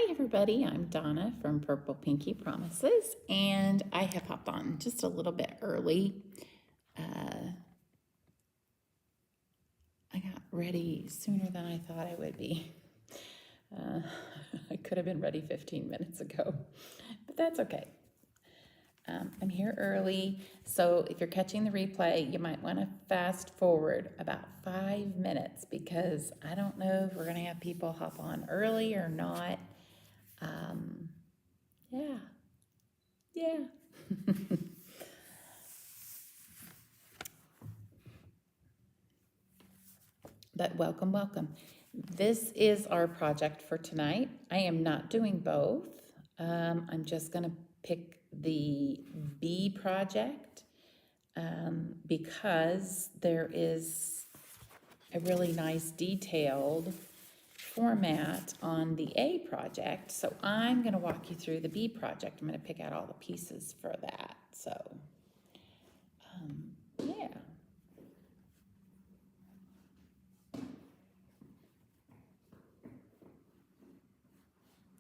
everybody, I'm Donna from Purple Pinky Promises, and I have hopped on just a little bit early. I got ready sooner than I thought I would be. I could have been ready 15 minutes ago, but that's okay. I'm here early, so if you're catching the replay, you might want to fast forward about 5 minutes because I don't know if we're going to have people hop on early or not. Yeah. But welcome. This is our project for tonight. I am not doing both. I'm just going to pick the B project because there is a really nice detailed format on the A project. So I'm going to walk you through the B project. I'm going to pick out all the pieces for that. So, yeah.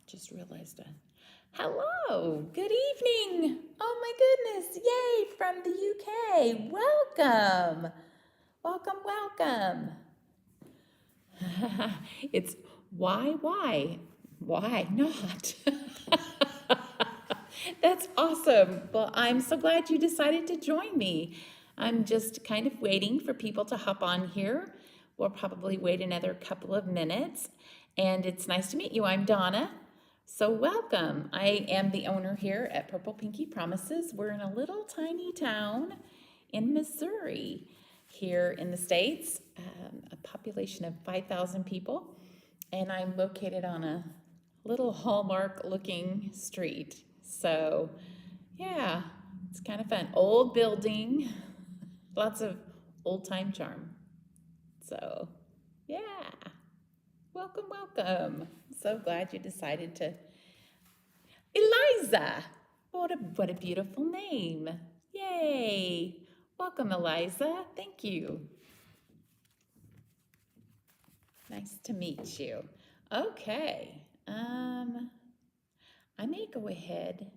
Just realized hello, good evening. Oh my goodness, yay, from the UK. Welcome. It's why not? That's awesome. Well, I'm so glad you decided to join me. I'm just kind of waiting for people to hop on here. We'll probably wait another couple of minutes. And it's nice to meet you. I'm Donna. So welcome. I am the owner here at Purple Pinky Promises. We're in a little tiny town in Missouri here in the States, a population of 5,000 people. And I'm located on a little Hallmark looking street. So yeah, it's kind of fun. Old building, lots of old time charm. So yeah, welcome. So glad you decided to. Eliza, what a beautiful name. Yay. Welcome, Eliza. Thank you. Nice to meet you. Okay. I may go ahead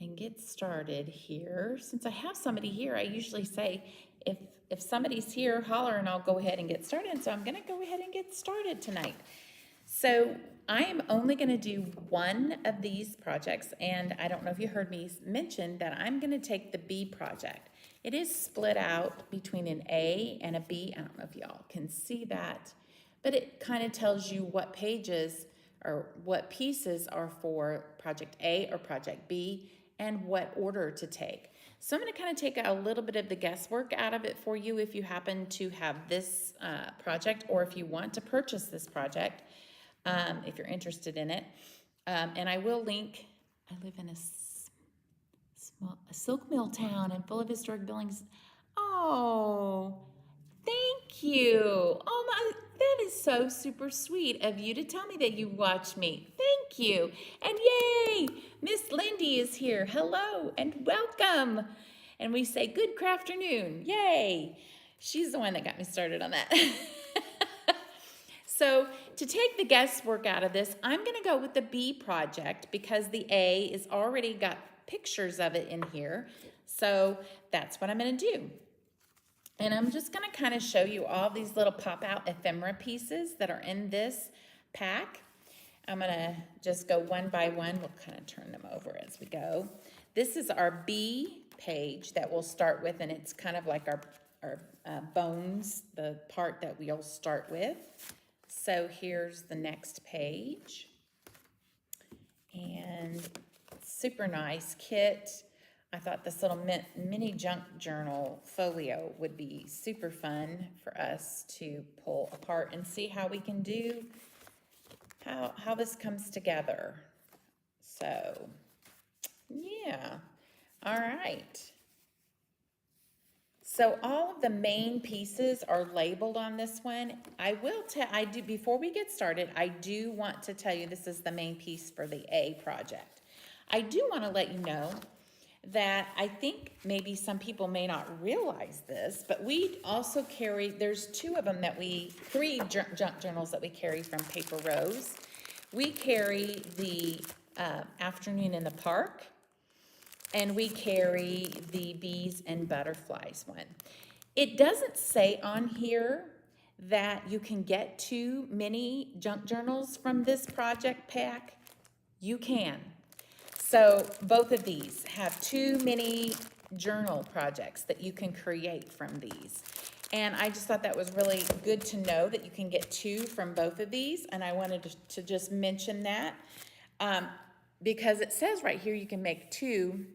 and get started here. Since I have somebody here, I usually say, if somebody's here, holler and I'll go ahead and get started. So I'm going to go ahead and get started tonight. So I am only going to do one of these projects, and I don't know if you heard me mention that I'm going to take the B project. It is split out between an A and a B. I don't know if y'all can see that, but it kind of tells you what pages or what pieces are for project A or project B and what order to take. So I'm going to kind of take a little bit of the guesswork out of it for you if you happen to have this project or if you want to purchase this project. If you're interested in it. And I will link, I live in a silk mill town and full of historic buildings. Oh, thank you. Oh my, that is so super sweet of you to tell me that you watch me. Thank you. And yay, Miss Lindy is here. Hello and welcome. And we say good crafternoon. Yay. She's the one that got me started on that. So to take the guesswork out of this, I'm going to go with the B project because the A is already got pictures of it in here. So that's what I'm going to do. And I'm just going to kind of show you all these little pop-out ephemera pieces that are in this pack. I'm going to just go one by one. We'll kind of turn them over as we go. This is our B page that we'll start with, and it's kind of like our bones, the part that we'll start with. So here's the next page, and super nice kit. I thought this little mini junk journal folio would be super fun for us to pull apart and see how we can do, how this comes together. So yeah, all right. So all of the main pieces are labeled on this one. Before we get started, I do want to tell you this is the main piece for the A project. I do want to let you know that I think maybe some people may not realize this, but we also carry, there's three junk journals that we carry from Paper Rose. we carry the afternoon in the park, and we carry the bees and butterflies one. It doesn't say on here that you can get 2 mini junk journals from this project pack. You can. So both of these have 2 mini journal projects that you can create from these. And I just thought that was really good to know that you can get 2 from both of these. And I wanted to just mention that because it says right here you can make 2,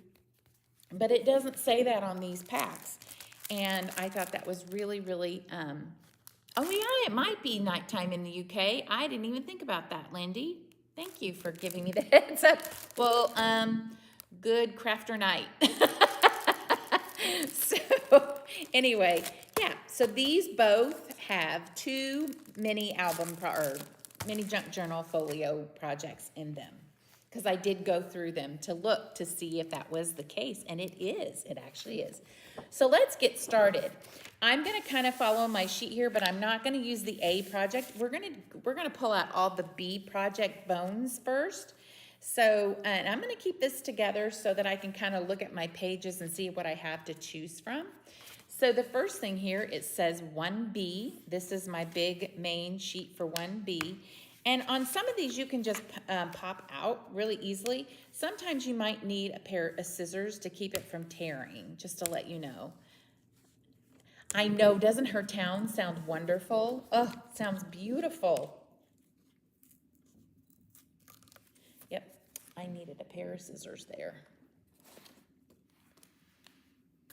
but it doesn't say that on these packs. And I thought that was really, really, oh yeah, it might be nighttime in the UK. I didn't even think about that, Lindy. Thank you for giving me the heads up. Well, good crafter night. So anyway, yeah, so these both have 2 mini mini junk journal folio projects in them, because I did go through them to look to see if that was the case, and it is. It actually is. So let's get started. I'm going to kind of follow my sheet here, but I'm not going to use the A project. We're going to pull out all the B project bones first. So, and I'm going to keep this together so that I can kind of look at my pages and see what I have to choose from. So the first thing here, it says 1B. This is my big main sheet for 1B. And on some of these, you can just pop out really easily. Sometimes you might need a pair of scissors to keep it from tearing, just to let you know. I know, doesn't her town sound wonderful? Oh, sounds beautiful. Yep, I needed a pair of scissors there.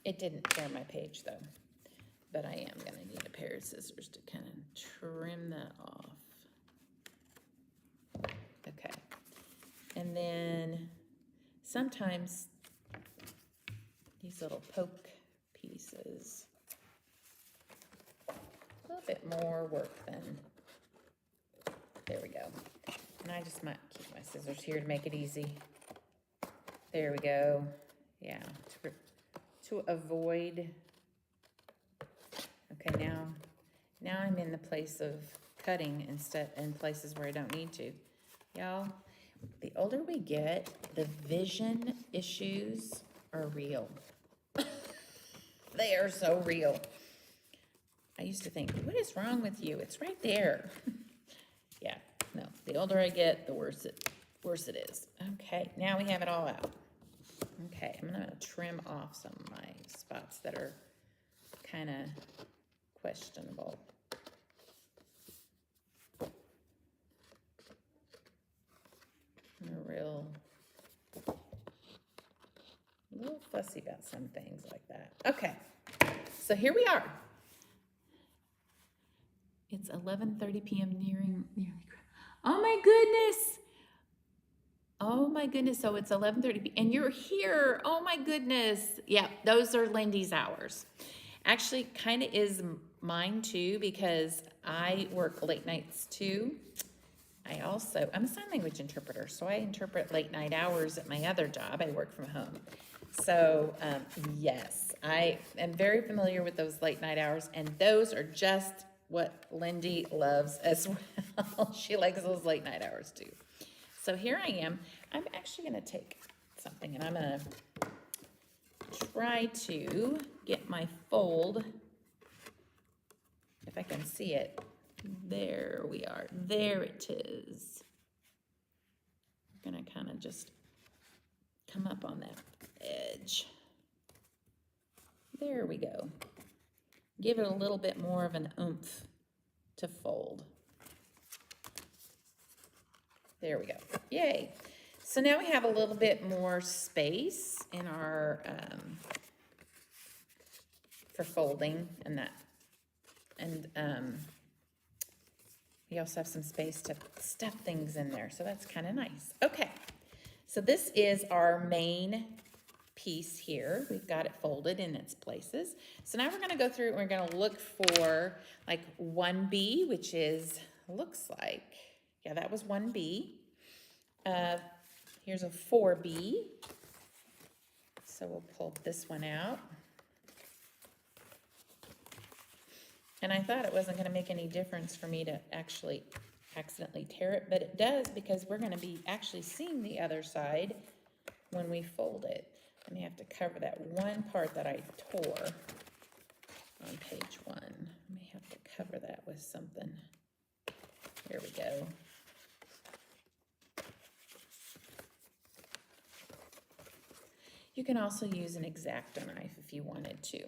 It didn't tear my page though, but I am gonna need a pair of scissors to kind of trim that off. Okay, and then sometimes these little poke pieces, a little bit more work than, there we go. And I just might keep my scissors here to make it easy. There we go. Yeah, to avoid, okay, now I'm in the place of cutting instead in places where I don't need to. Y'all, the older we get, the vision issues are real. They are so real. I used to think, what is wrong with you? It's right there. Yeah, no, the older I get, the worse it is. Okay, now we have it all out. Okay, I'm gonna trim off some of my spots that are kind of questionable. I'm a little fussy about some things like that. Okay, so here we are. It's 11:30 p.m. nearing. Oh my goodness. Oh my goodness, so it's 11:30 and you're here. Oh my goodness. Yeah, those are Lindy's hours. Actually, kind of is mine too, because I work late nights too. I'm a sign language interpreter, so I interpret late night hours at my other job. I work from home. So yes, I am very familiar with those late night hours, and those are just what Lindy loves as well. She likes those late night hours too. So here I am. I'm actually going to take something and I'm going to try to get my fold, if I can see it. There we are. There it is. I'm going to kind of just come up on that edge. There we go. Give it a little bit more of an oomph to fold. There we go. Yay. So now we have a little bit more space in our, for folding and that. And we also have some space to stuff things in there. So that's kind of nice. Okay. So this is our main piece here. We've got it folded in its places. So now we're going to go through and we're going to look for like 1B, which is, looks like, yeah, that was 1B. Here's a 4B. So we'll pull this one out. And I thought it wasn't going to make any difference for me to actually accidentally tear it, but it does because we're gonna be actually seeing the other side when we fold it. I may have to cover that one part that I tore on page 1. I may have to cover that with something. There we go. You can also use an X-Acto knife if you wanted to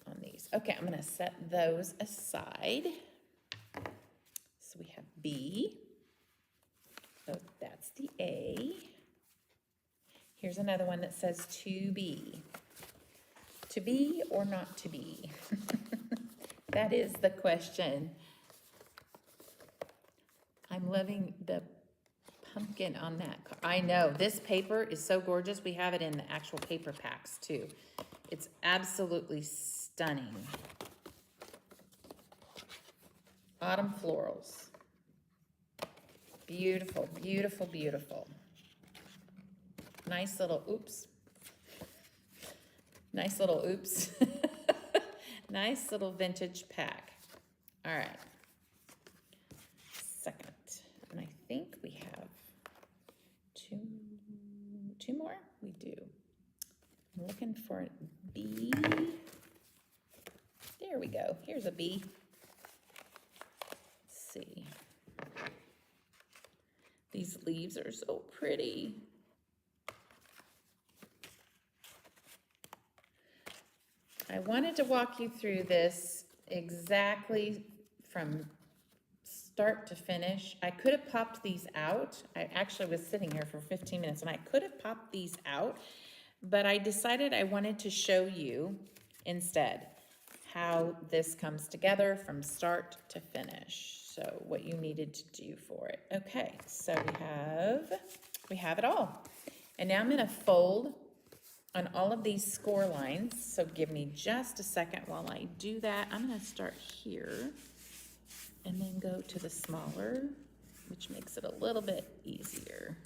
on these. Okay, I'm gonna set those aside. So we have B. Oh, that's the A. Here's another one that says to be. To be or not to be? That is the question. I'm loving the pumpkin on that. I know, this paper is so gorgeous. We have it in the actual paper packs too. It's absolutely stunning. Autumn florals. Beautiful, beautiful, beautiful. Nice little, oops. Nice little, oops. Nice little vintage pack. All right. Second, and I think we have two more. We do. I'm looking for a B. There we go. Here's a B. Let's see. These leaves are so pretty. I wanted to walk you through this exactly from start to finish. I could have popped these out. I actually was sitting here for 15 minutes and I could have popped these out, but I decided I wanted to show you instead how this comes together from start to finish. So what you needed to do for it. Okay, so we have it all. And now I'm gonna fold on all of these score lines. So give me just a second while I do that. I'm gonna start here and then go to the smaller, which makes it a little bit easier.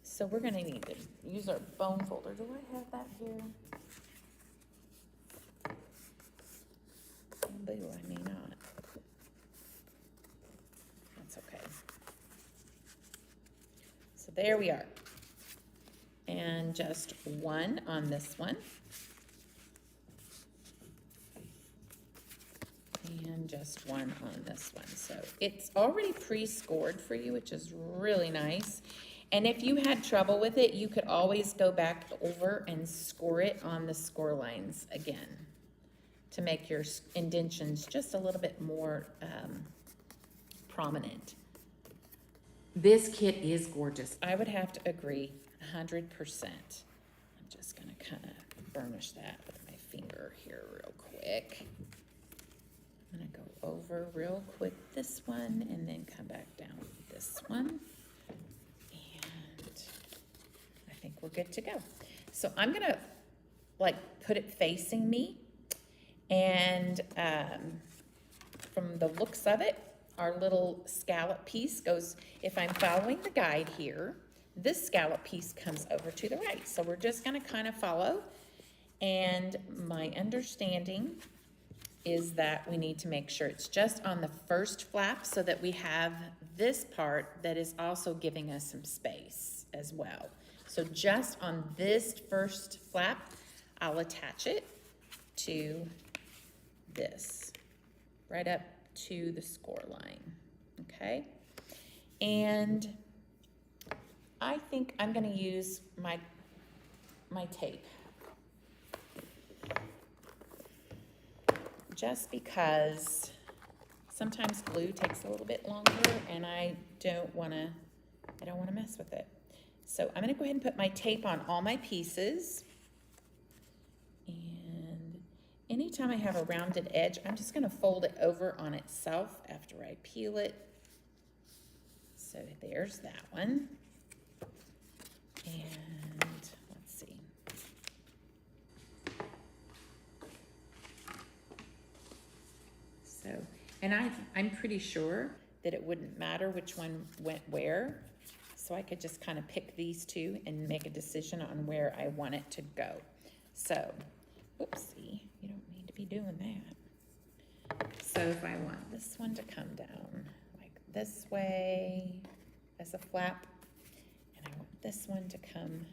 So we're gonna need to use our bone folder. Do I have that here? Boo, I may not. That's okay. So there we are. And just one on this one. And just one on this one. So it's already pre-scored for you, which is really nice. And if you had trouble with it, you could always go back over and score it on the score lines again to make your indentions just a little bit more prominent. This kit is gorgeous. I would have to agree 100%. I'm just gonna kind of burnish that with my finger here real quick. I'm gonna go over real quick this one and then come back down with this one. And I think we're good to go. So I'm gonna like put it facing me. And from the looks of it, our little scallop piece goes, if I'm following the guide here, this scallop piece comes over to the right. So we're just gonna kind of follow. And my understanding is that we need to make sure it's just on the first flap so that we have this part that is also giving us some space as well. So just on this first flap, I'll attach it to this, right up to the score line, okay? And I think I'm gonna use my tape. Just because sometimes glue takes a little bit longer and I don't wanna mess with it. So I'm gonna go ahead and put my tape on all my pieces. Anytime I have a rounded edge, I'm just gonna fold it over on itself after I peel it. So there's that one. And let's see. So, and I'm pretty sure that it wouldn't matter which one went where. So I could just kind of pick these two and make a decision on where I want it to go. So, oopsie, you don't need to be doing that. So if I want this one to come down like this way as a flap, and I want this one to come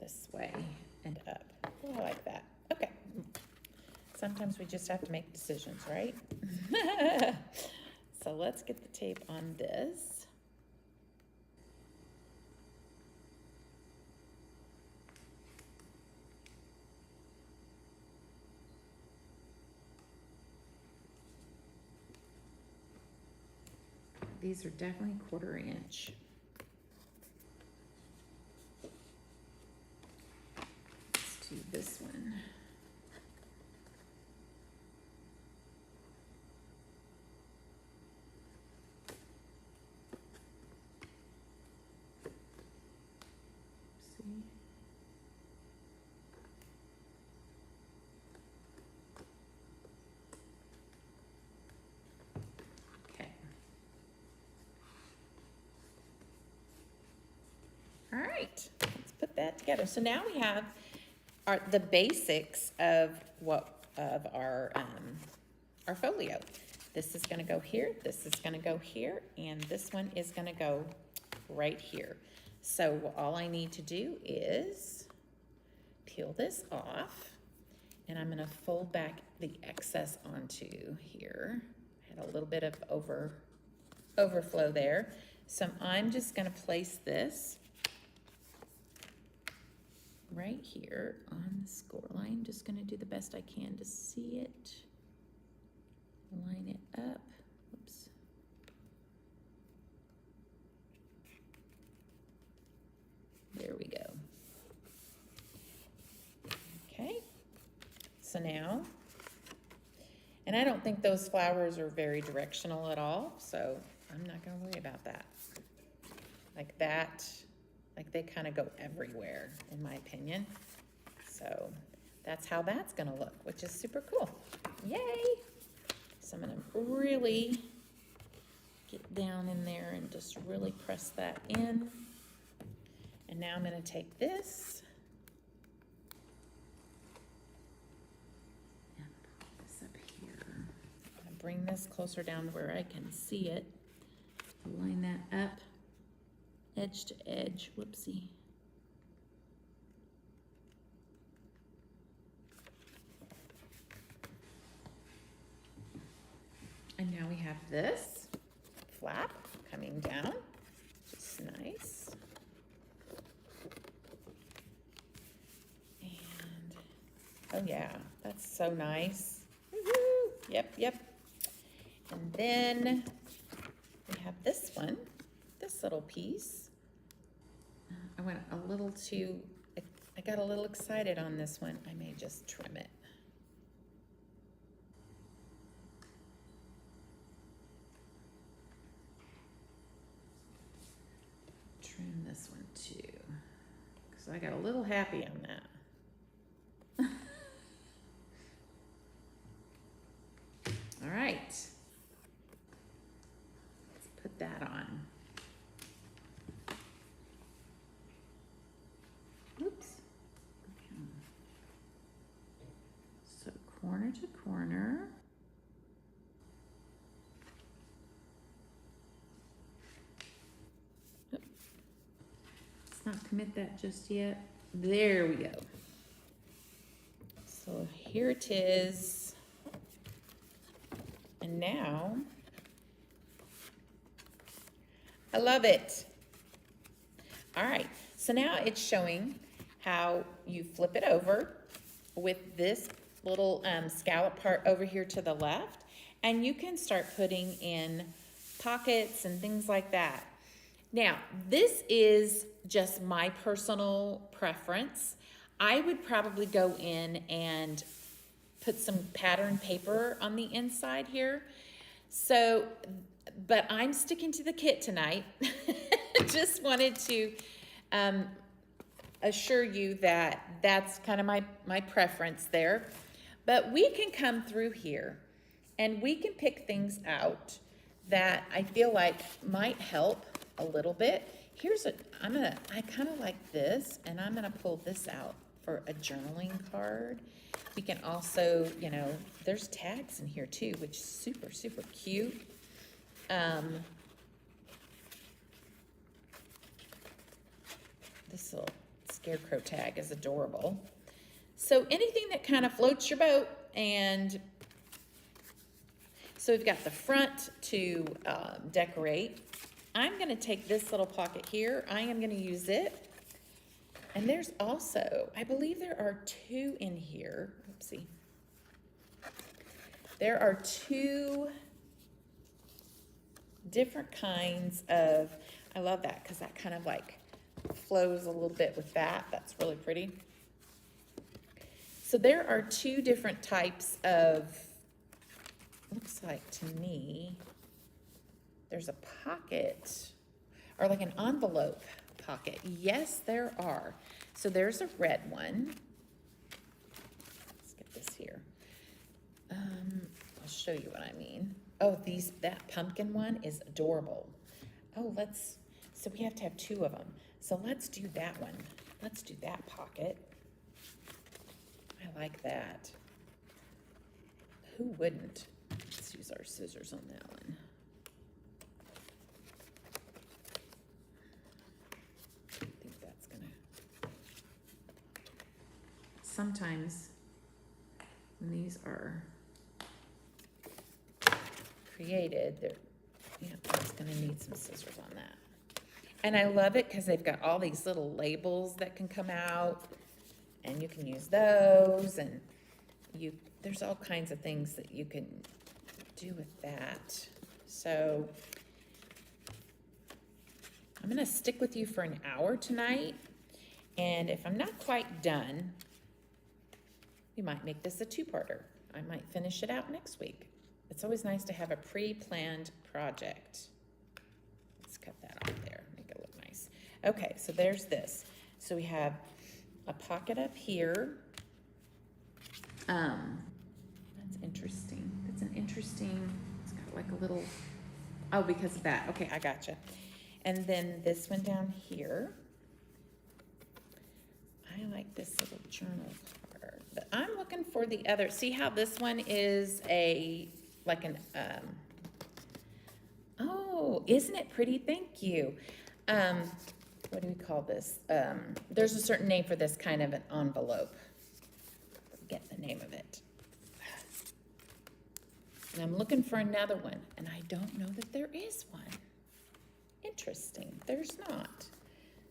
this way and up. Oh, I like that. Okay. Sometimes we just have to make decisions, right? So let's get the tape on this. These are definitely 1/4 inch. Let's do this one. See? Okay. All right, let's put that together. So now we have the basics of our folio. This is going to go here, this is going to go here, and this one is going to go right here. So all I need to do is peel this off, and I'm going to fold back the excess onto here. I had a little bit of overflow there. So I'm just going to place this right here on the score line. Just going to do the best I can to see it. Line it up. Oops. There we go. Okay. So now, and I don't think those flowers are very directional at all, so I'm not going to worry about that. Like that. Like they kind of go everywhere, in my opinion. So that's how that's gonna look, which is super cool. Yay! So I'm gonna really get down in there and just really press that in. And now I'm gonna take this and put this up here. I'm gonna bring this closer down where I can see it. Line that up. Edge to edge, whoopsie. And now we have this flap coming down, which is nice. And, oh yeah, that's so nice. Woo-hoo. Yep, yep. And then we have this one, this little piece. I went a little too, I got a little excited on this one. I may just trim it. Trim this one too, because I got a little happy on that. All right, let's put that on. Oops. Okay. So corner to corner. Let's not commit that just yet. There we go. So here it is. And now, I love it. All right, so now it's showing how you flip it over with this little scallop part over here to the left, and you can start putting in pockets and things like that. Now, this is just my personal preference. I would probably go in and put some pattern paper on the inside here. So, but I'm sticking to the kit tonight. Just wanted to assure you that that's kind of my preference there. But we can come through here and we can pick things out that I feel like might help a little bit. Here's I kind of like this, and I'm gonna pull this out for a journaling card. We can also, you know, there's tags in here too, which is super, super cute. This little scarecrow tag is adorable. So anything that kind of floats your boat. And so we've got the front to decorate. I'm going to take this little pocket here. I am going to use it. And there's also, I believe there are two in here. Oopsie. There are two different kinds of, I love that because that kind of like flows a little bit with that. That's really pretty. So there are two different types of, looks like to me, there's a pocket or like an envelope pocket. Yes, there are. So there's a red one. Let's get this here. I'll show you what I mean. Oh, that pumpkin one is adorable. Oh, so we have to have two of them. So let's do that one. Let's do that pocket. I like that. Who wouldn't? Let's use our scissors on that one. I think that's gonna. Sometimes when these are created, it's gonna need some scissors on that. And I love it because they've got all these little labels that can come out, and you can use those, and there's all kinds of things that you can do with that. So I'm gonna stick with you for an hour tonight, and if I'm not quite done, we might make this a two-parter. I might finish it out next week. It's always nice to have a pre-planned project. Let's cut that off there, make it look nice. Okay, so there's this. So we have a pocket up here. That's interesting. It's an interesting, it's got like a little, oh, because of that. Okay, I gotcha. And then this one down here. I like this little journal card, but I'm looking for the other. See how this one is oh, isn't it pretty? Thank you. What do we call this? There's a certain name for this kind of an envelope. Forget the name of it. And I'm looking for another one, and I don't know that there is one. Interesting, there's not.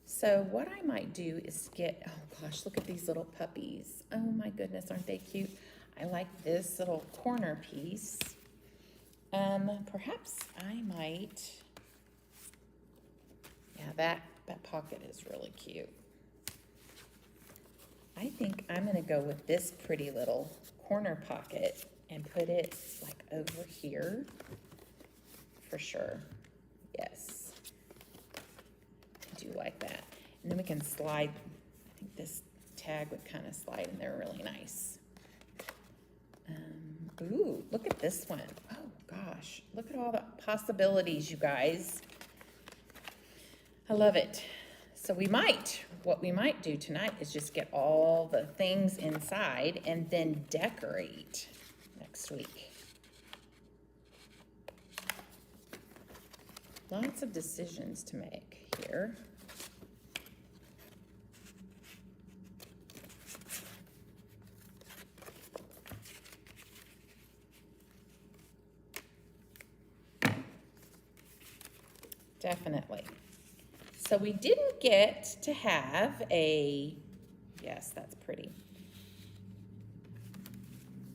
So what I might do is get, oh gosh, look at these little puppies. Oh my goodness, aren't they cute? I like this little corner piece. Perhaps I might, yeah, that pocket is really cute. I think I'm gonna go with this pretty little corner pocket and put it like over here for sure. Yes, I do like that. And then we can slide, I think this tag would kind of slide in there really nice. Ooh, look at this one. Oh gosh, look at all the possibilities, you guys. I love it. So what we might do tonight is just get all the things inside and then decorate next week. Lots of decisions to make here. Definitely. So we didn't get to have yes, that's pretty.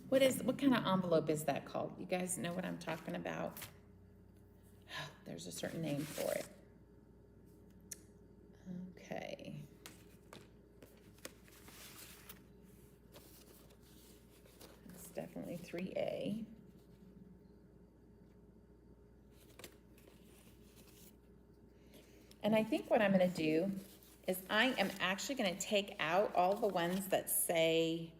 What kind of envelope is that called? You guys know what I'm talking about? Oh, there's a certain name for it. Okay. It's definitely 3A. And I think what I'm going to do is I am actually going to take out all the ones that say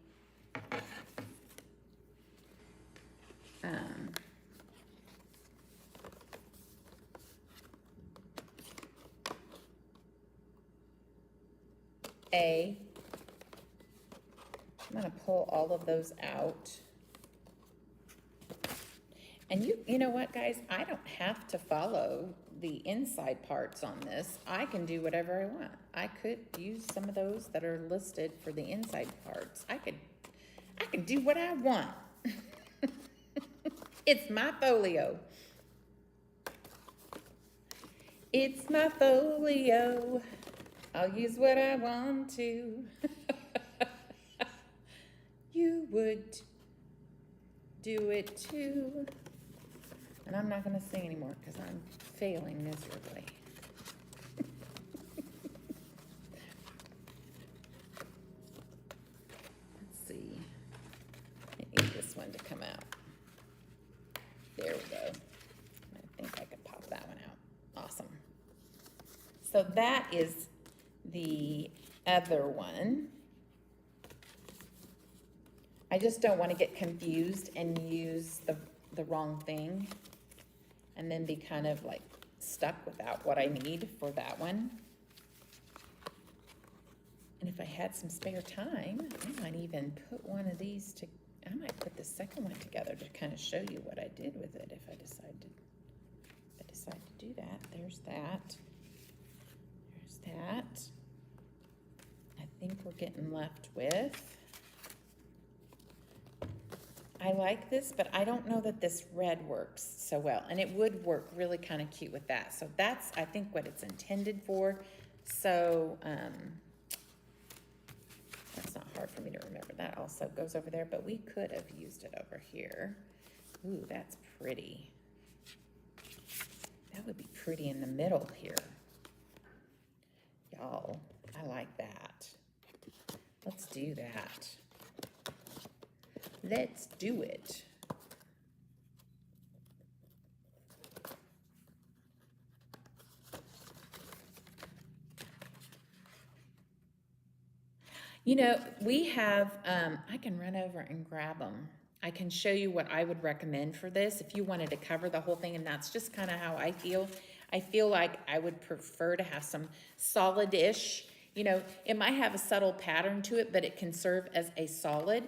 A I'm gonna pull all of those out. And you know what, guys? I don't have to follow the inside parts on this. I can do whatever I want. I could use some of those that are listed for the inside parts. I could do what I want. It's my folio. It's my folio. I'll use what I want to. You would do it too. And I'm not going to sing anymore because I'm failing miserably. Let's see. I need this one to come out. There we go. I think I could pop that one out. Awesome. So that is the other one. I just don't want to get confused and use the wrong thing and then be kind of like stuck without what I need for that one. And if I had some spare time, I might even put one of these to, I might put the second one together to kind of show you what I did with it if I decide to do that. There's that. There's that. I think we're getting left with. I like this, but I don't know that this red works so well. And it would work really kind of cute with that. So that's, I think, what it's intended for. So that's not hard for me to remember. That also goes over there, but we could have used it over here. Ooh, that's pretty. That would be pretty in the middle here. Y'all, I like that. Let's do that. Let's do it. You know, we have, I can run over and grab them. I can show you what I would recommend for this if you wanted to cover the whole thing, and that's just kind of how I feel. I feel like I would prefer to have some solid-ish, you know, it might have a subtle pattern to it, but it can serve as a solid.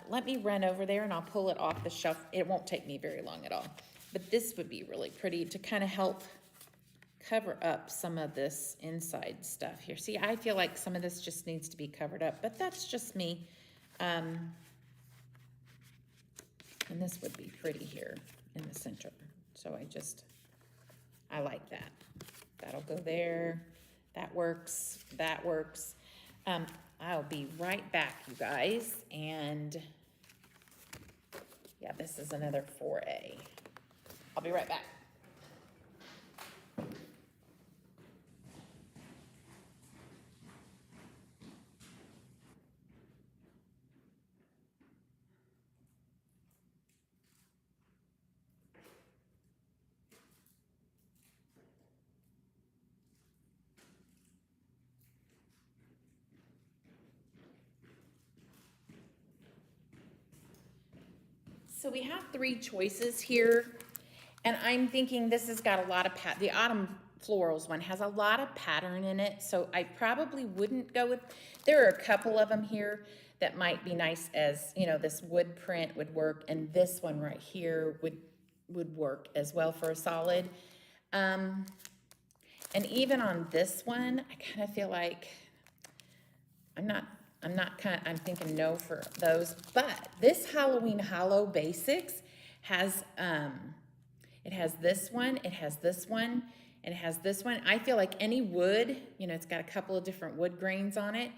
Let me run over there and I'll pull it off the shelf. It won't take me very long at all. But this would be really pretty to kind of help cover up some of this inside stuff here. See, I feel like some of this just needs to be covered up, but that's just me. And this would be pretty here in the center. So I like that. That'll go there. That works. That works. I'll be right back, you guys. And yeah, this is another 4A. I'll be right back. So we have 3 choices here, and I'm thinking this has got a lot of the Autumn Florals one has a lot of pattern in it, so I probably wouldn't go with, there are a couple of them here that might be nice as, you know, this wood print would work, and this one right here would work as well for a solid. And even on this one, I kind of feel like I'm thinking no for those, but this Halloween Hollow Basics has, it has this one, it has this one, and it has this one. I feel like any wood, you know, it's got a couple of different wood grains on it,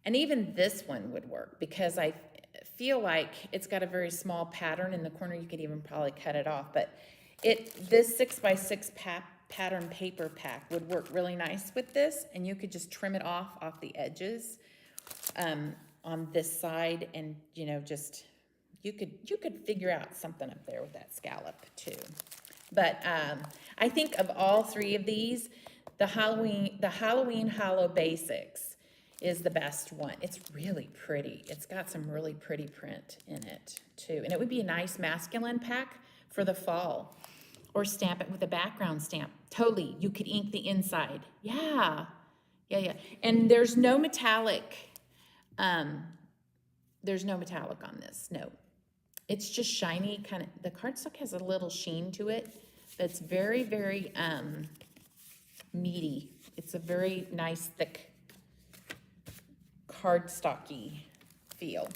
and even this one would work because I feel like it's got a very small pattern in the corner. You could even probably cut it off, but this 6x6 pattern paper pack would work really nice with this, and you could just trim it off the edges. On this side, and you know, just you could figure out something up there with that scallop too. But I think of all 3 of these, the Halloween Hollow Basics is the best one. It's really pretty. It's got some really pretty print in it too, and it would be a nice masculine pack for the fall, or stamp it with a background stamp. Totally, you could ink the inside. Yeah. And there's no metallic there's no metallic on this, no. It's just shiny, kind of, the cardstock has a little sheen to it, but it's very, very meaty. It's a very nice, thick, cardstocky feel.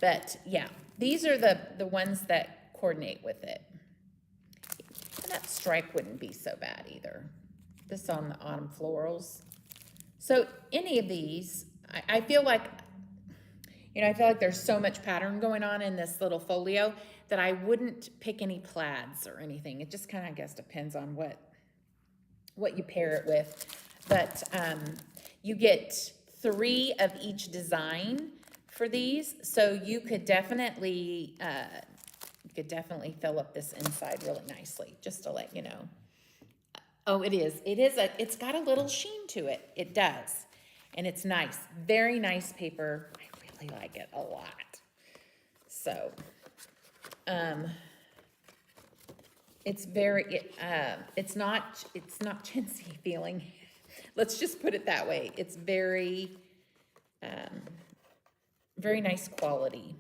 But yeah, these are the ones that coordinate with it. And that stripe wouldn't be so bad either. This on the autumn florals. So any of these, I feel like, you know, I feel like there's so much pattern going on in this little folio that I wouldn't pick any plaids or anything. It just kind of, I guess, depends on what you pair it with. But you get 3 of each design for these, so you could definitely fill up this inside really nicely, just to let you know. Oh, it's got a little sheen to it. It does. And it's nice. Very nice paper. I really like it a lot. So, it's not chintzy feeling. Let's just put it that way. It's very, very nice quality.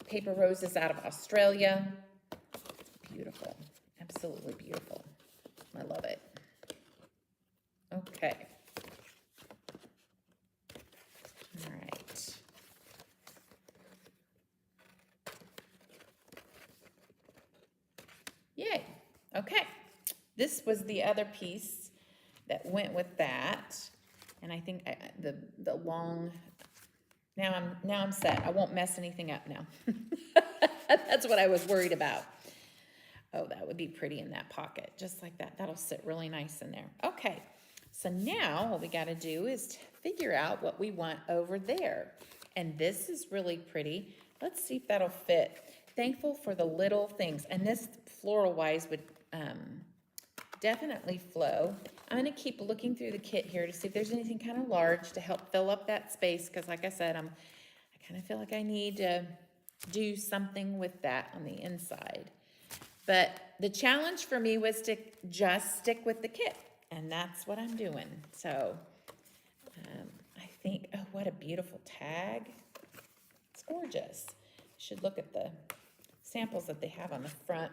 Paper Roses out of Australia. Beautiful. Absolutely beautiful. I love it. Okay. All right. Yay. Okay. This was the other piece that went with that. And I think the long, now I'm set. I won't mess anything up now. That's what I was worried about. Oh, that would be pretty in that pocket, just like that. That'll sit really nice in there. Okay, so now what we got to do is figure out what we want over there. And this is really pretty. Let's see if that'll fit. Thankful for the little things. And this floral-wise would definitely flow. I'm going to keep looking through the kit here to see if there's anything kind of large to help fill up that space, because like I said, I kind of feel like I need to do something with that on the inside. But the challenge for me was to just stick with the kit, and that's what I'm doing. So I think, oh, what a beautiful tag. It's gorgeous. You should look at the samples that they have on the front.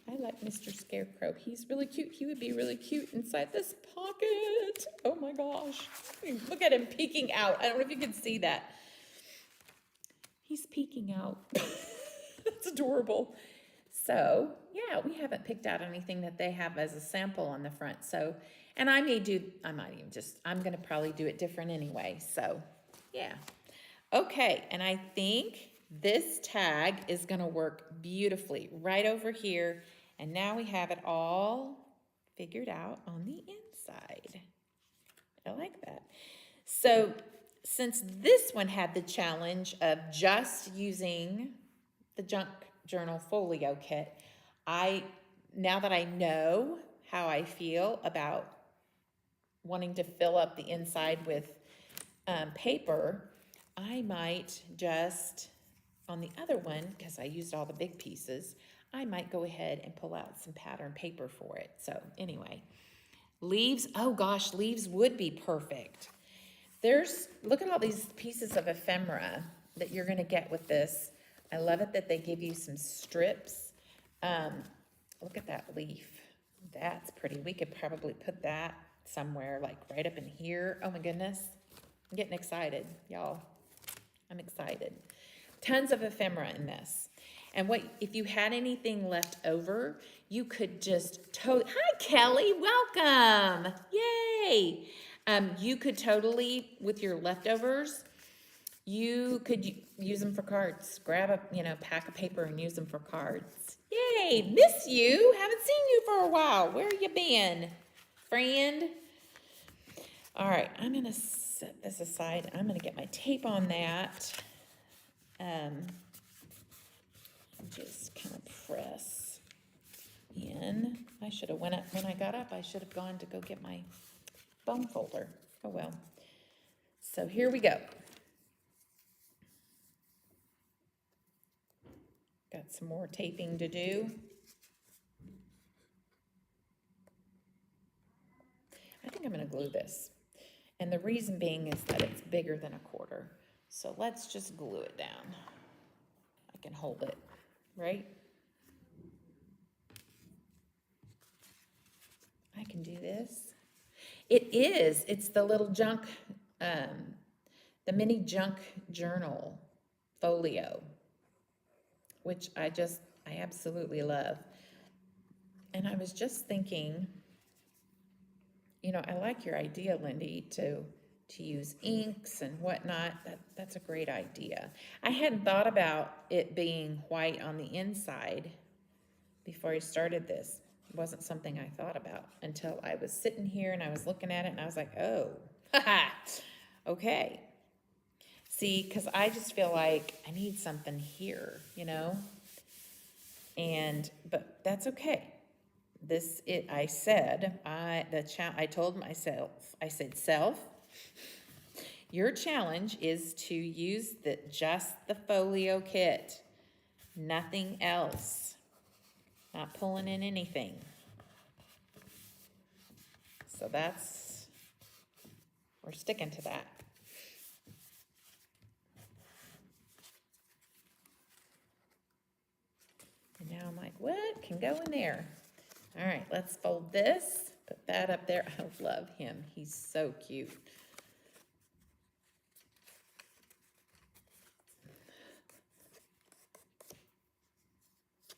I like Mr. Scarecrow. He's really cute. He would be really cute inside this pocket. Oh my gosh. Look at him peeking out. I don't know if you can see that. He's peeking out. That's adorable. So, yeah, we haven't picked out anything that they have as a sample on the front. So, and I'm going to probably do it different anyway. So, yeah. Okay, and I think this tag is going to work beautifully right over here. And now we have it all figured out on the inside. I like that. So, since this one had the challenge of just using the junk journal folio kit, now that I know how I feel about wanting to fill up the inside with paper, I might just, on the other one, because I used all the big pieces, I might go ahead and pull out some pattern paper for it. So anyway, leaves, oh gosh, leaves would be perfect. Look at all these pieces of ephemera that you're going to get with this. I love it that they give you some strips. Look at that leaf. That's pretty. We could probably put that somewhere, like right up in here. Oh my goodness. I'm getting excited, y'all. I'm excited. Tons of ephemera in this. And if you had anything left over, you could just hi, Kelly, welcome. Yay. You could totally, with your leftovers, you could use them for cards. Grab a pack of paper and use them for cards. Yay, miss you. Haven't seen you for a while. Where you been, friend? All right, I'm going to set this aside. I'm going to get my tape on that. Just kind of press in. I should have when I got up, I should have gone to go get my bone folder. Oh well. So here we go. Got some more taping to do. I think I'm gonna glue this. And the reason being is that it's bigger than 1/4. So let's just glue it down. I can hold it, right? I can do this. It's the little junk, the mini junk journal folio, which I absolutely love. And I was just thinking, I like your idea, Lindy, to use inks and whatnot. That's a great idea. I hadn't thought about it being white on the inside before I started this. It wasn't something I thought about until I was sitting here and I was looking at it and I was like, oh, haha, okay. See, because I just feel like I need something here, but that's okay. I told myself, I said, self, your challenge is to use just the folio kit, nothing else, not pulling in anything. So we're sticking to that. And now I'm like, what can go in there? All right, let's fold this, put that up there. I love him. He's so cute.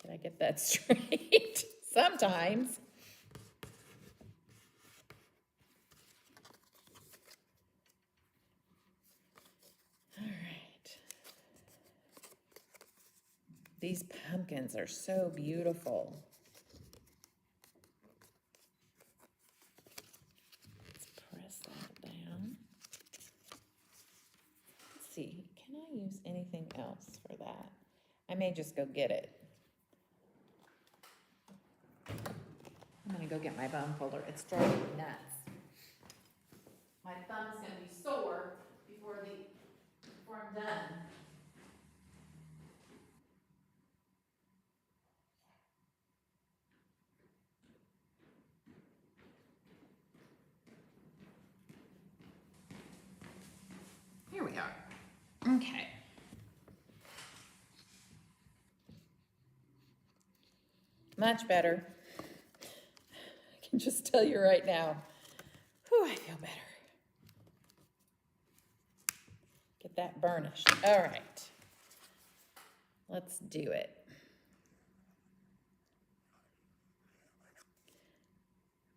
Did I get that straight? Sometimes. All right. These pumpkins are so beautiful. See, can I use anything else for that? I may just go get it. I'm gonna go get my bone folder. It's driving me nuts. My thumb's gonna be sore before I'm done. Here we are. Okay. Much better. I can just tell you right now. Whew, I feel better. Get that burnished. All right. Let's do it.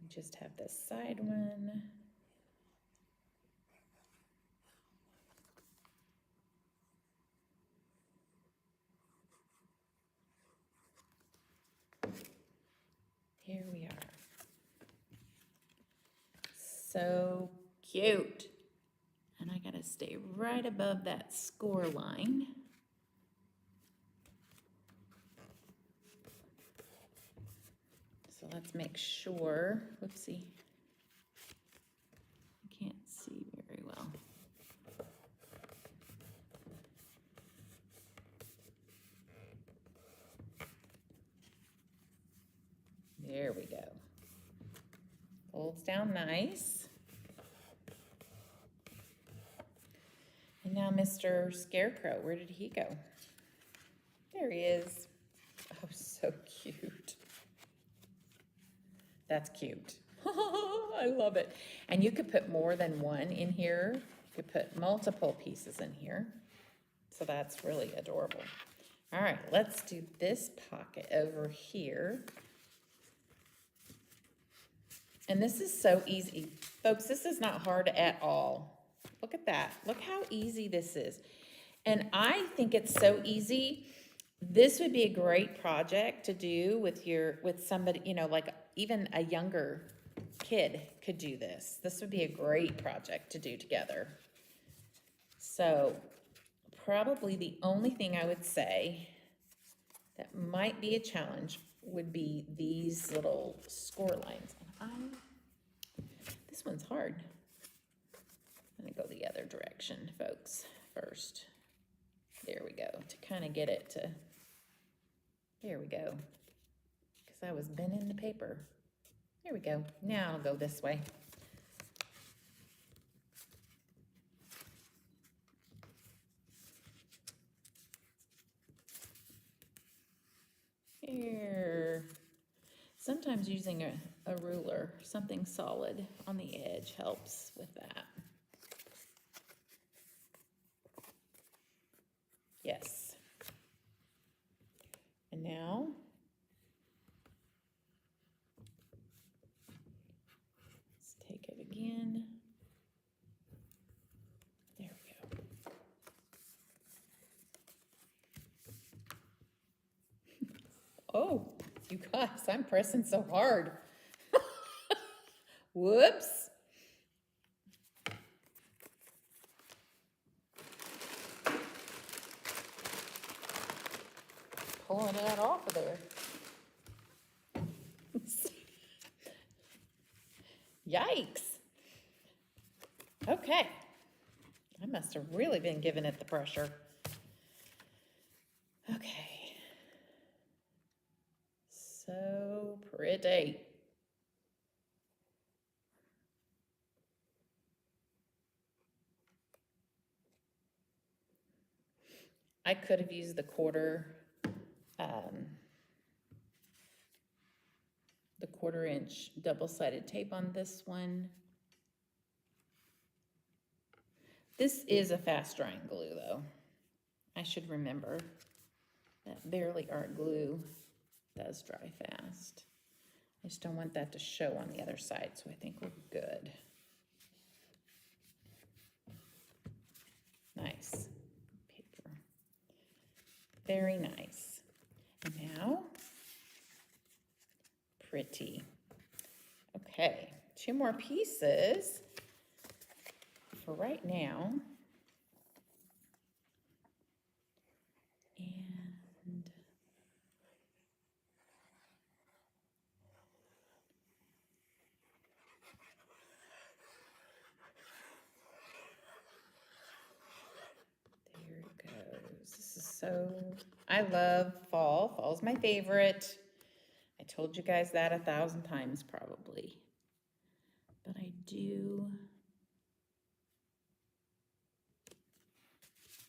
We just have this side one. Here we are. So cute. And I gotta stay right above that score line. So let's make sure, whoopsie, I can't see very well. There we go. Folds down nice. And now Mr. Scarecrow, where did he go? There he is. Oh, so cute. That's cute. I love it. And you could put more than one in here. You could put multiple pieces in here. So that's really adorable. All right, let's do this pocket over here. And this is so easy. Folks, this is not hard at all. Look at that. Look how easy this is. And I think it's so easy. This would be a great project to do with somebody, like even a younger kid could do this. This would be a great project to do together. So probably the only thing I would say that might be a challenge would be these little score lines. This one's hard. I'm gonna go the other direction, folks, first. There we go, to kind of get it to, there we go. Because I was bending the paper. There we go, now I'll go this way. Here. Sometimes using a ruler, something solid on the edge helps with that. Yes. And now, let's take it again. There we go. Oh, you guys, I'm pressing so hard. Whoops. Pulling that off of there. Yikes. Okay. I must have really been giving it the pressure. Okay. So pretty. I could have used the quarter inch double-sided tape on this one. This is a fast drying glue though. I should remember that barely art glue does dry fast. I just don't want that to show on the other side, so I think we're good. Nice paper. Very nice. And now, pretty. Okay, 2 more pieces for right now. And there it goes. This is so, I love fall. Fall's my favorite. I told you guys that 1,000 times probably. But I do.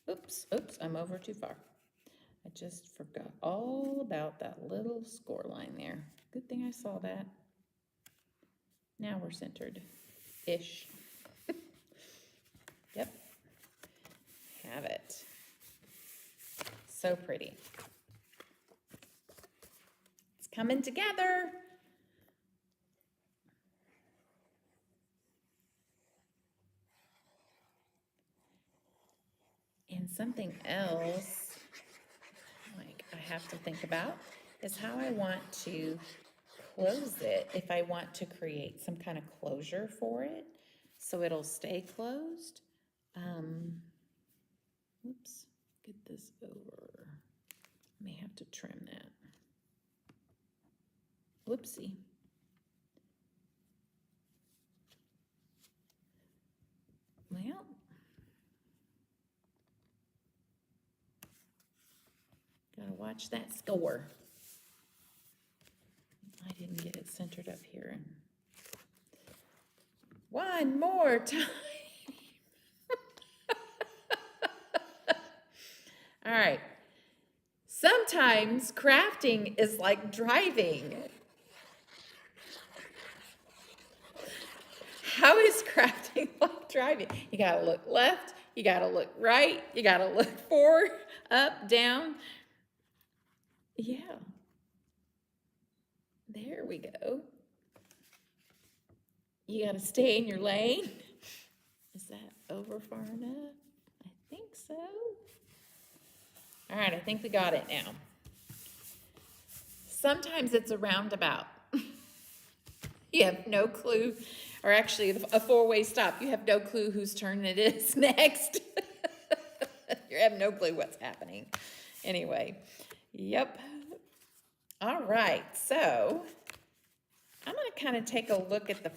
Oops, I'm over too far. I just forgot all about that little score line there. Good thing I saw that. Now we're centered-ish. Yep, have it. So pretty. It's coming together. And something else, like I have to think about, is how I want to close it. If I want to create some kind of closure for it, so it'll stay closed. Oops, get this over. May have to trim that. Whoopsie. Well, gotta watch that score. I didn't get it centered up here. One more time. All right. Sometimes crafting is like driving. How is crafting like driving? You gotta look left, you gotta look right, you gotta look forward, up, down. Yeah. There we go. You gotta stay in your lane. Is that over far enough? I think so. All right, I think we got it now. Sometimes it's a roundabout. You have no clue, or actually a 4-way stop. You have no clue whose turn it is next. You have no clue what's happening. Anyway, yep. All right, so I'm gonna kind of take a look at the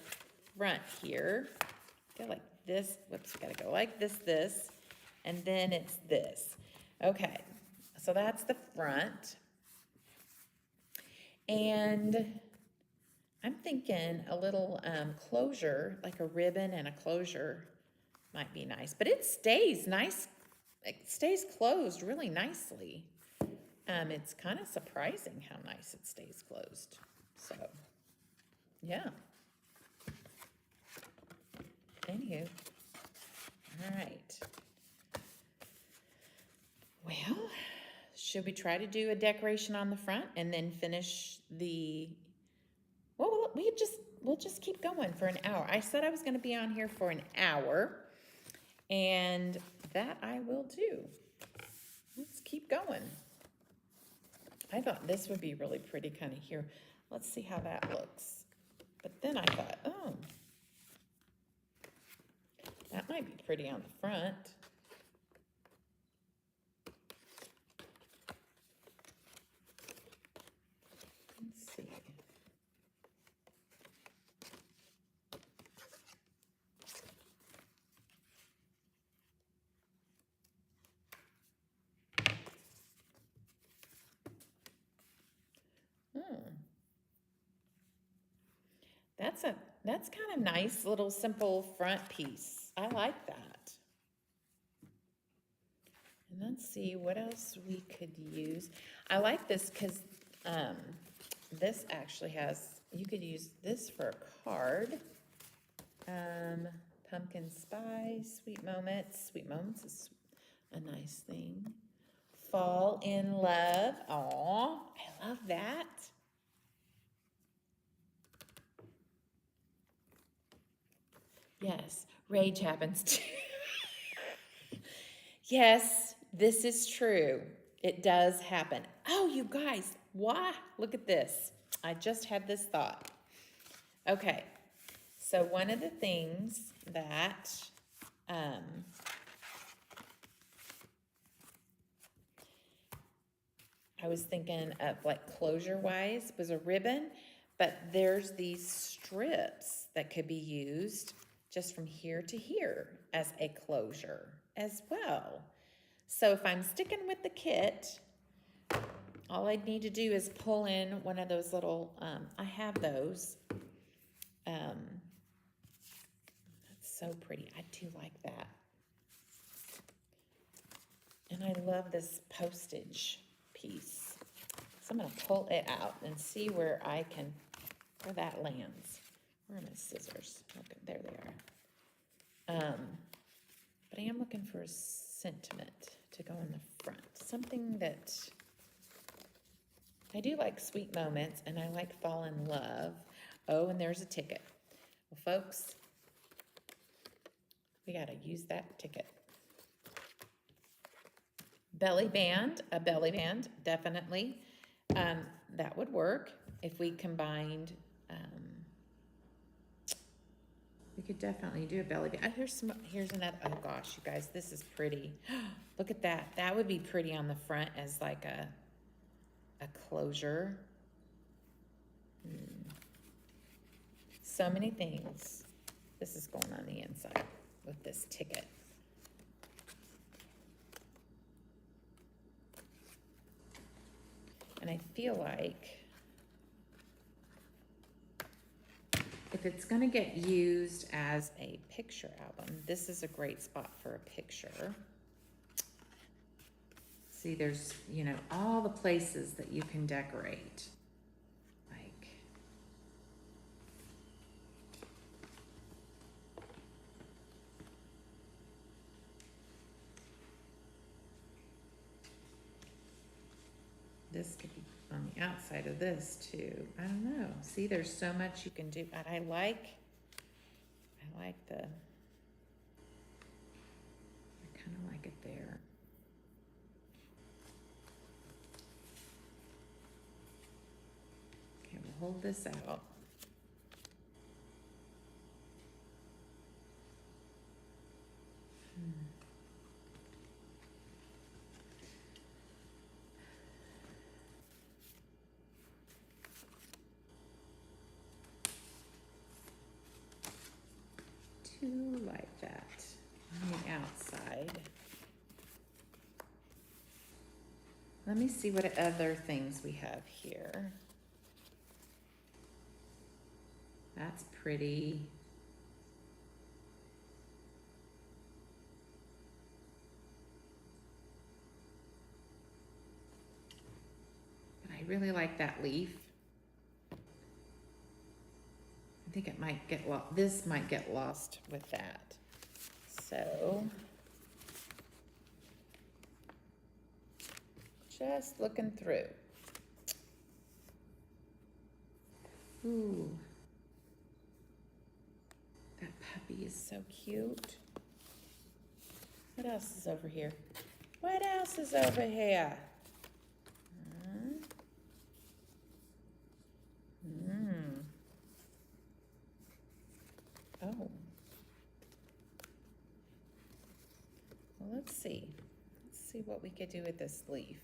front here. Go like this, whoops, gotta go like this, and then it's this. Okay, so that's the front. And I'm thinking a little closure, like a ribbon and a closure might be nice, but it stays nice. It stays closed really nicely. It's kind of surprising how nice it stays closed. So, yeah. Anywho, all right. Well, should we try to do a decoration on the front and then finish the, well, we'll just keep going for an hour. I said I was going to be on here for an hour, and that I will do. Let's keep going. I thought this would be really pretty kind of here. Let's see how that looks. But then I thought, oh, that might be pretty on the front. Let's see. That's kind of nice little simple front piece. I like that. And let's see what else we could use. I like this because this actually has, you could use this for a card. Pumpkin spice, sweet moments. Sweet moments is a nice thing. Fall in love. Aw, I love that. Yes, rage happens too. Yes, this is true. It does happen. Oh, you guys, why? Look at this. I just had this thought. Okay, so one of the things that I was thinking of, like, closure-wise, was a ribbon, but there's these strips that could be used just from here to here as a closure as well. So if I'm sticking with the kit, all I need to do is pull in one of those little, I have those. That's so pretty. I do like that. And I love this postage piece. So I'm going to pull it out and see where that lands. Where are my scissors? Okay, there they are. But I am looking for a sentiment to go in the front. Something that, I do like sweet moments, and I like fall in love. Oh, and there's a ticket. Well, folks, we got to use that ticket. Belly band, a belly band, definitely. That would work if we combined, we could definitely do a belly band. Here's another, oh gosh, you guys, this is pretty. Look at that. That would be pretty on the front as like a closure. So many things. This is going on the inside with this ticket. And I feel like if it's going to get used as a picture album, this is a great spot for a picture. See, there's, you know, all the places that you can decorate. Like, this could be on the outside of this too. I don't know. See, there's so much you can do. And I like the, I kind of like it there. Okay, we'll hold this out. Like that on the outside. Let me see what other things we have here. That's pretty. I really like that leaf. I think it might get lost. This might get lost with that. So just looking through. Ooh. That puppy is so cute. What else is over here? What else is over here? Oh. Well, let's see. Let's see what we could do with this leaf.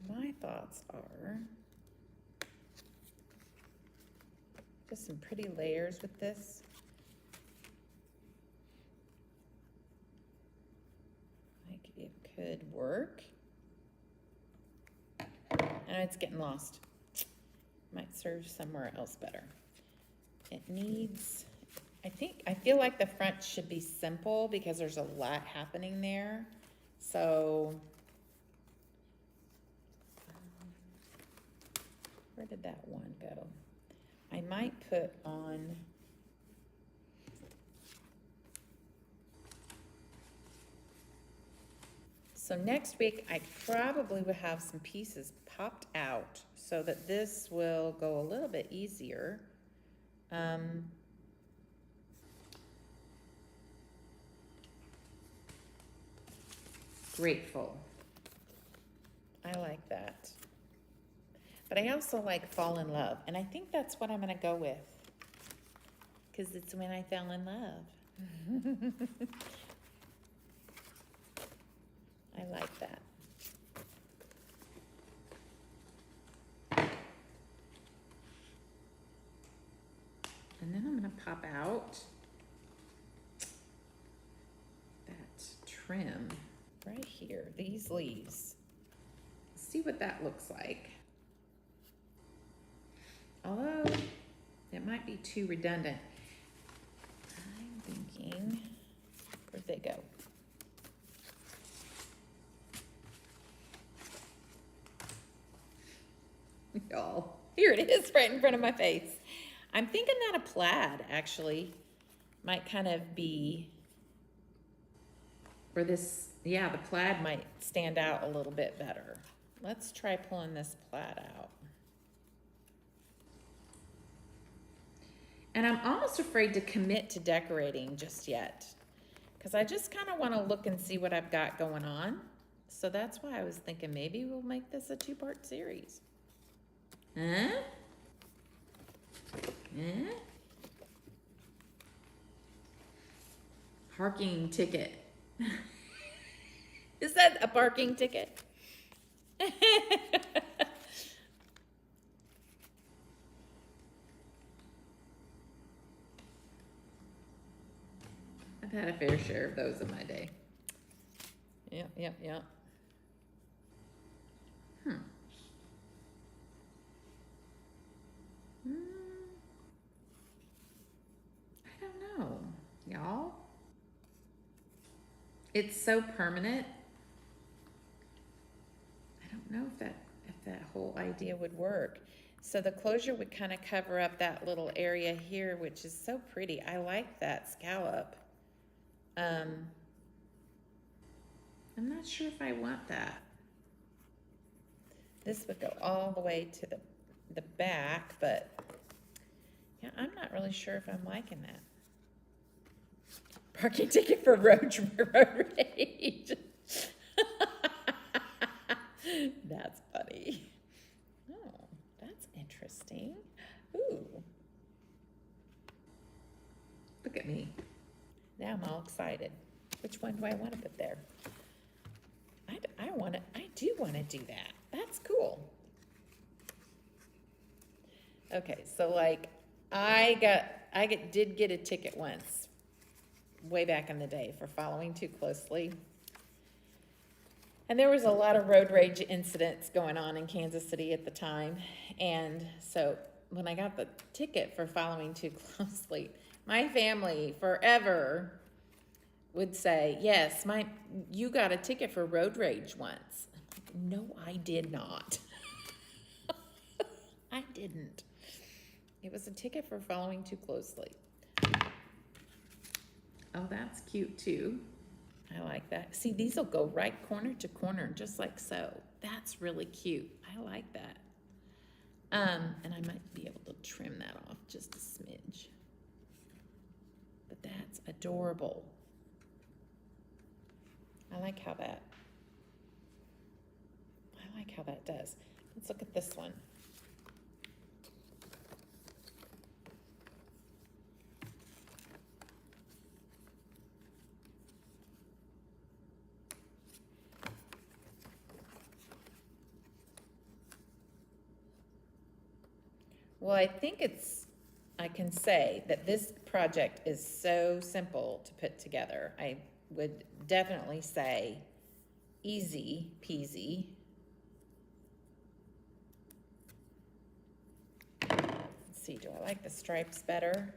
My thoughts are just some pretty layers with this. Like it could work. I know it's getting lost. Might serve somewhere else better. It needs, I feel like the front should be simple because there's a lot happening there. So, where did that one go? I might put on, so next week I probably will have some pieces popped out so that this will go a little bit easier. Grateful. I like that. But I also like fall in love. And I think that's what I'm going to go with. Because it's when I fell in love. I like that. And then I'm going to pop out that trim right here, these leaves. See what that looks like. Although it might be too redundant. I'm thinking, where'd they go? Y'all, here it is right in front of my face. I'm thinking that a plaid actually might kind of be, or this, yeah, the plaid might stand out a little bit better. Let's try pulling this plaid out. And I'm almost afraid to commit to decorating just yet, because I just kind of want to look and see what I've got going on. So that's why I was thinking maybe we'll make this a 2-part series. Huh? Huh? Parking ticket. Is that a parking ticket? I've had a fair share of those in my day. Yep. I don't know, y'all. It's so permanent. I don't know if that whole idea would work. So the closure would kind of cover up that little area here, which is so pretty. I like that scallop. I'm not sure if I want that. This would go all the way to the back, but yeah, I'm not really sure if I'm liking that. Parking ticket for road rage. That's funny. Oh, that's interesting. Ooh. Look at me. Now I'm all excited. Which one do I want to put there? I do want to do that. That's cool. Okay, so like did get a ticket once, way back in the day, for following too closely. And there was a lot of road rage incidents going on in Kansas City at the time. And so when I got the ticket for following too closely, My family forever would say, yes, you got a ticket for road rage once. No, I did not. I didn't. It was a ticket for following too closely. Oh, that's cute too. I like that. See, these will go right corner to corner, just like so. That's really cute. I like that. And I might be able to trim that off just a smidge. But that's adorable. I like how that does. Let's look at this one. Well, I think I can say that this project is so simple to put together. I would definitely say easy peasy. Let's see, do I like the stripes better?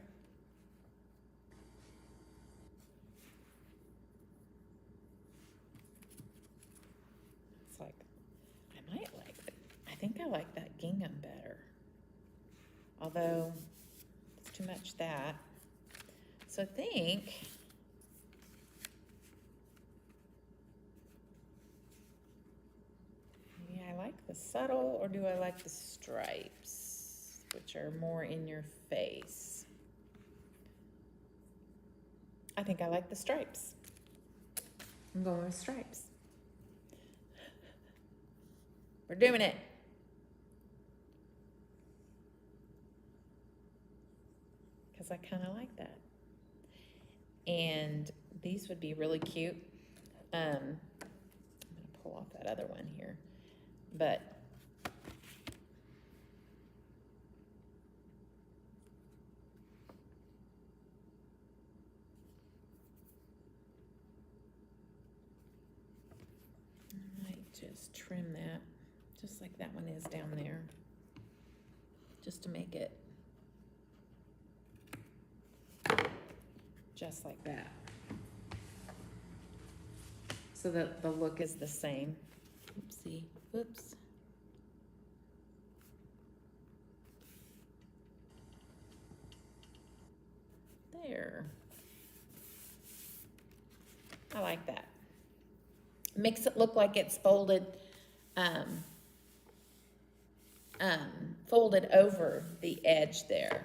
It's like, I think I like that gingham better. Although, it's too much that. So I think, maybe I like the subtle, or do I like the stripes, which are more in your face? I think I like the stripes. I'm going with stripes. We're doing it. Because I kind of like that. And these would be really cute. I'm going to pull off that other one here. But I might just trim that, just like that one is down there, just to make it just like that, so that the look is the same. Oopsie, whoops. There. I like that. Makes it look like it's folded, folded over the edge there.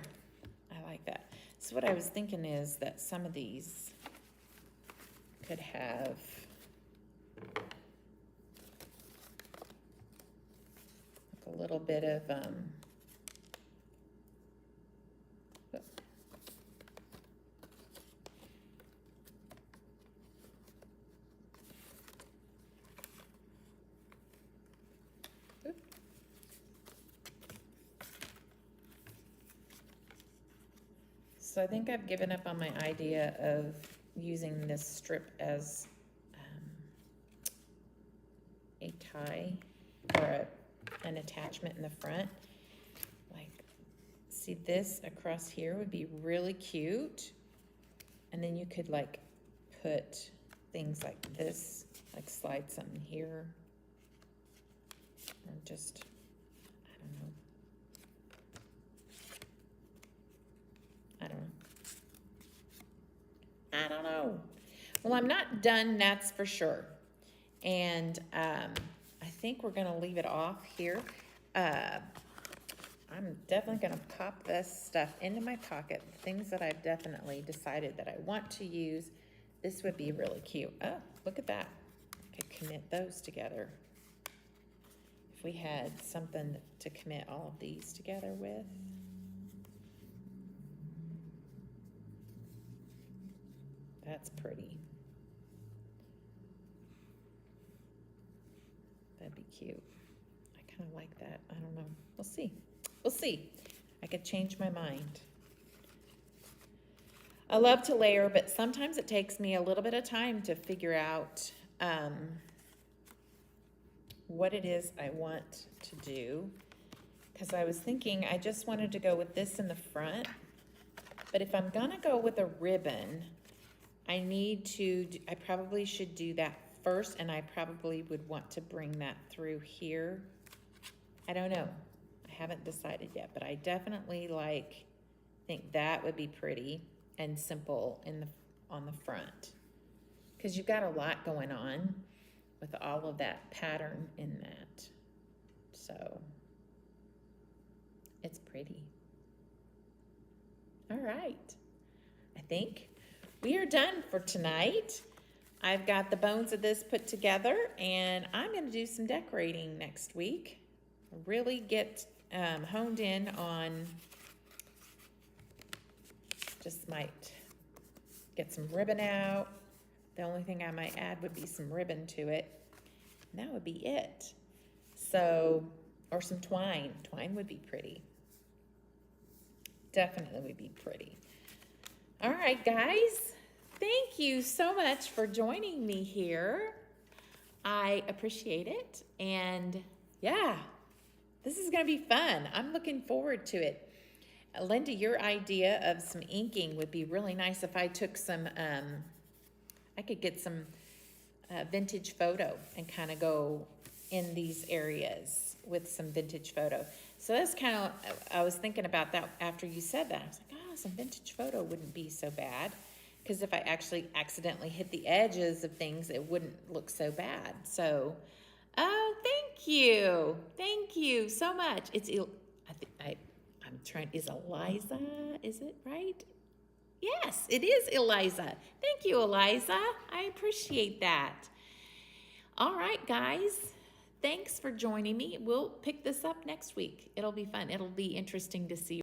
I like that. So what I was thinking is that some of these could have like a little bit of so I think I've given up on my idea of using this strip as a tie or an attachment in the front. Like, see, this across here would be really cute. And then you could like put things like this, like slide something here. Or just, I don't know. Well, I'm not done, that's for sure. And I think we're gonna leave it off here. I'm definitely gonna pop this stuff into my pocket. The things that I've definitely decided that I want to use. This would be really cute. Oh, look at that. I could commit those together. If we had something to commit all of these together with. That's pretty. That'd be cute. I kind of like that. I don't know. We'll see. We'll see. I could change my mind. I love to layer, but sometimes it takes me a little bit of time to figure out what it is I want to do. Because I was thinking I just wanted to go with this in the front. But if I'm gonna go with a ribbon, I probably should do that first, and I probably would want to bring that through here. I don't know. I haven't decided yet, but I definitely think that would be pretty and simple on the front. Because you've got a lot going on with all of that pattern in that. So it's pretty. All right. I think we are done for tonight. I've got the bones of this put together, and I'm going to do some decorating next week. Really get honed in on, just might get some ribbon out. The only thing I might add would be some ribbon to it, and that would be it. So, or some twine. Twine would be pretty. Definitely would be pretty. All right, guys. Thank you so much for joining me here. I appreciate it. And yeah, this is going to be fun. I'm looking forward to it. Linda, your idea of some inking would be really nice if I took some, I could get some vintage photo and kind of go in these areas with some vintage photo. So that's kind of, I was thinking about that after you said that. I was like, oh, some vintage photo wouldn't be so bad. Because if I actually accidentally hit the edges of things, it wouldn't look so bad. So, oh, thank you. Thank you so much. I'm trying, is Eliza, is it right? Yes, it is Eliza. Thank you, Eliza. I appreciate that. All right, guys. Thanks for joining me. We'll pick this up next week. It'll be fun. It'll be interesting to see